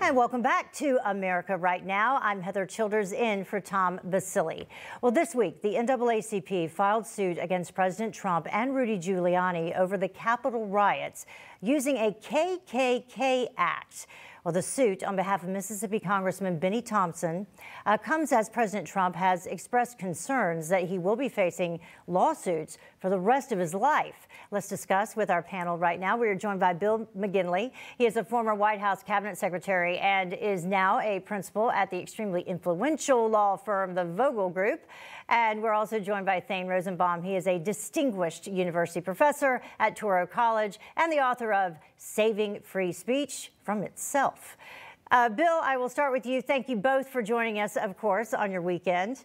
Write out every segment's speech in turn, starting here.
And welcome back to America Right Now. I'm Heather Childers in for Tom Basili. Well, this week, the NAACP filed suit against President Trump and Rudy Giuliani over the Capitol riots using a KKK act. Well, the suit on behalf of Mississippi Congressman Benny Thompson comes as President Trump has expressed concerns that he will be facing lawsuits for the rest of his life. Let's discuss with our panel right now. We are joined by Bill McGinley. He is a former White House cabinet secretary and is now a principal at the extremely influential law firm, the Vogel Group. And we're also joined by Thane Rosenbaum. He is a distinguished university professor at Touro College and the author of Saving Free Speech from Itself. Bill, I will start with you. Thank you both for joining us, of course, on your weekend.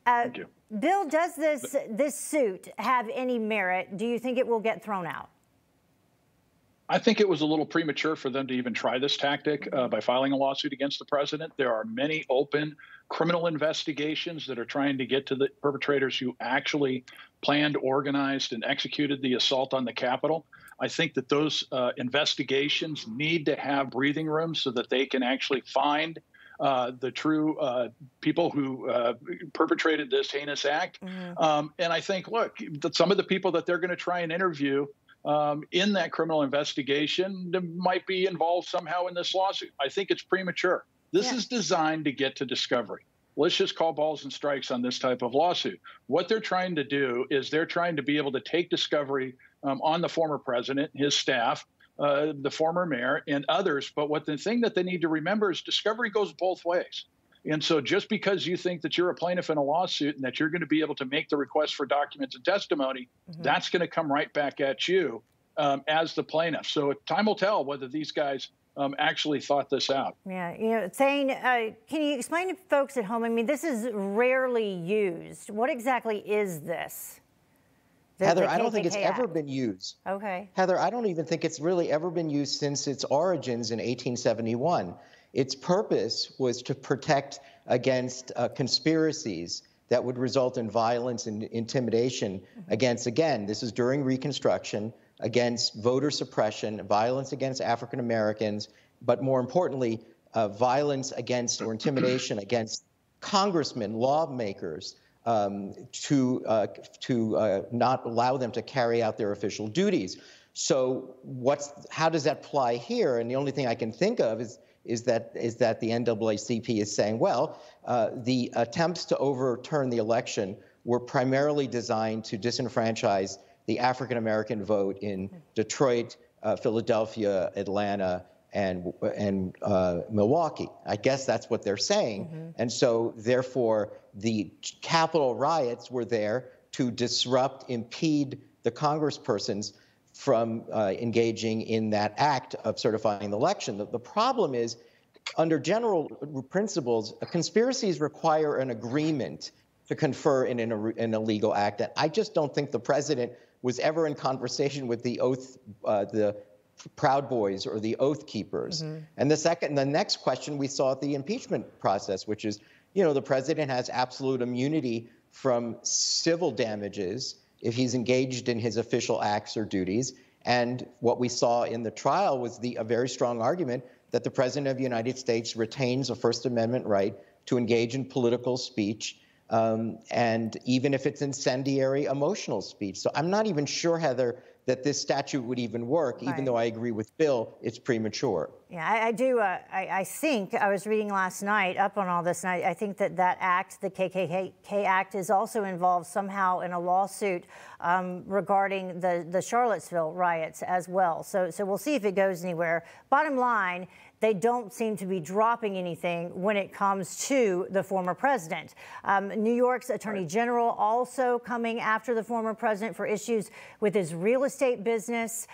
Thank you. Bill, does this suit have any merit? Do you think it will get thrown out? I think it was a little premature for them to even try this tactic by filing a lawsuit against the president. There are many open criminal investigations that are trying to get to the perpetrators who actually planned, organized, and executed the assault on the Capitol. I think that those investigations need to have breathing room so that they can actually find the true people who perpetrated this heinous act. And I think, look, that some of the people that they're going to try and interview in that criminal investigation might be involved somehow in this lawsuit. I think it's premature. This is designed to get to discovery. Let's just call balls and strikes on this type of lawsuit. What they're trying to do is they're trying to be able to take discovery on the former president, his staff, the former mayor, and others. But what the thing that they need to remember is discovery goes both ways. And so just because you think that you're a plaintiff in a lawsuit and that you're going to be able to make the request for documents and testimony, that's going to come right back at you as the plaintiff. So time will tell whether these guys actually thought this out. Yeah, you know, Thane, can you explain to folks at home? I mean, this is rarely used. What exactly is this? Heather, I don't think it's ever been used. Okay. Heather, I don't even think it's really ever been used since its origins in 1871. Its purpose was to protect against conspiracies that would result in violence and intimidation against, again, this is during Reconstruction, against voter suppression, violence against African Americans, but more importantly, violence against or intimidation against congressmen, lawmakers, to not allow them to carry out their official duties. So how does that apply here? And the only thing I can think of is that the NAACP is saying, well, the attempts to overturn the election were primarily designed to disenfranchise the African-American vote in Detroit, Philadelphia, Atlanta, and Milwaukee. I guess that's what they're saying. And so, therefore, the Capitol riots were there to disrupt, impede the congresspersons from engaging in that act of certifying the election. The problem is, under general principles, conspiracies require an agreement to confer in an illegal act. And I just don't think the president was ever in conversation with the Proud Boys or the Oath Keepers. And the next question we saw at the impeachment process, which is, you know, the president has absolute immunity from civil damages if he's engaged in his official acts or duties. And what we saw in the trial was a very strong argument that the president of the United States retains a First Amendment right to engage in political speech, and even if it's incendiary emotional speech. So I'm not even sure, Heather, that this statute would even work, even though I agree with Bill, it's premature. Yeah, I do. I think I was reading last night up on all this, and I think that act, the KKK Act, is also involved somehow in a lawsuit regarding the Charlottesville riots as well. So we'll see if it goes anywhere. Bottom line, they don't seem to be dropping anything when it comes to the former president. New York's Attorney General also coming after the former president for issues with his real estate business.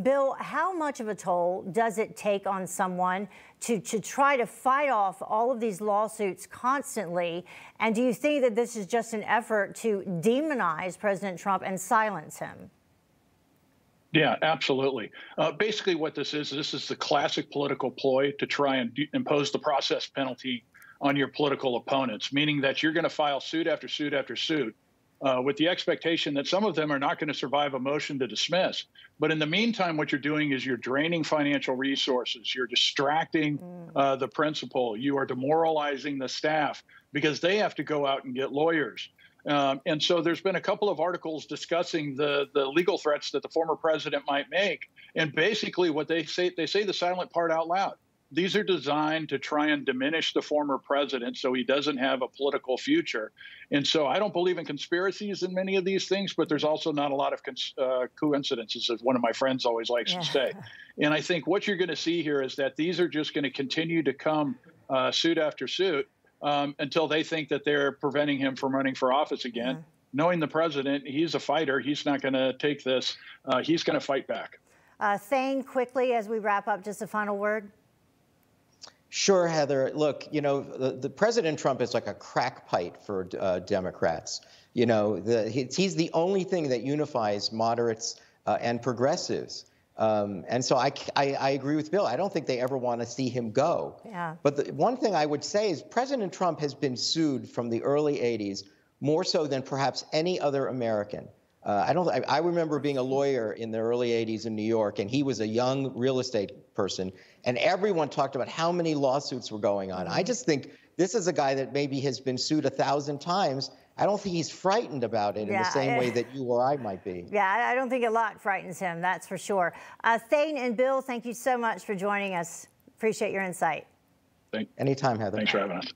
Bill, how much of a toll does it take on someone to try to fight off all of these lawsuits constantly? And do you think that this is just an effort to demonize President Trump and silence him? Yeah, absolutely. Basically what this is the classic political ploy to try and impose the process penalty on your political opponents, meaning that you're going to file suit after suit after suit with the expectation that some of them are not going to survive a motion to dismiss. But in the meantime, what you're doing is you're draining financial resources. You're distracting the principal. You are demoralizing the staff because they have to go out and get lawyers. And so there's been a couple of articles discussing the legal threats that the former president might make. And basically what they say the silent part out loud. These are designed to try and diminish the former president so he doesn't have a political future. And so I don't believe in conspiracies in many of these things, but there's also not a lot of coincidences, as one of my friends always likes to say. And I think what you're going to see here is that these are just going to continue to come suit after suit until they think that they're preventing him from running for office again. Knowing the president, he's a fighter. He's not going to take this. He's going to fight back. Thane, quickly, as we wrap up, just a final word. Sure, Heather. Look, you know, the President Trump is like a crack pipe for Democrats. You know, he's the only thing that unifies moderates and progressives. And so I agree with Bill. I don't think they ever want to see him go. Yeah. But the one thing I would say is President Trump has been sued from the early 80s more so than perhaps any other American. I remember being a lawyer in the early 80s in New York, and he was a young real estate person, and everyone talked about how many lawsuits were going on. I just think this is a guy that maybe has been sued 1,000 times. I don't think he's frightened about it in the same way that you or I might be. Yeah, I don't think a lot frightens him, that's for sure. Thane and Bill, thank you so much for joining us. Appreciate your insight. Anytime, Heather. Thanks for having us.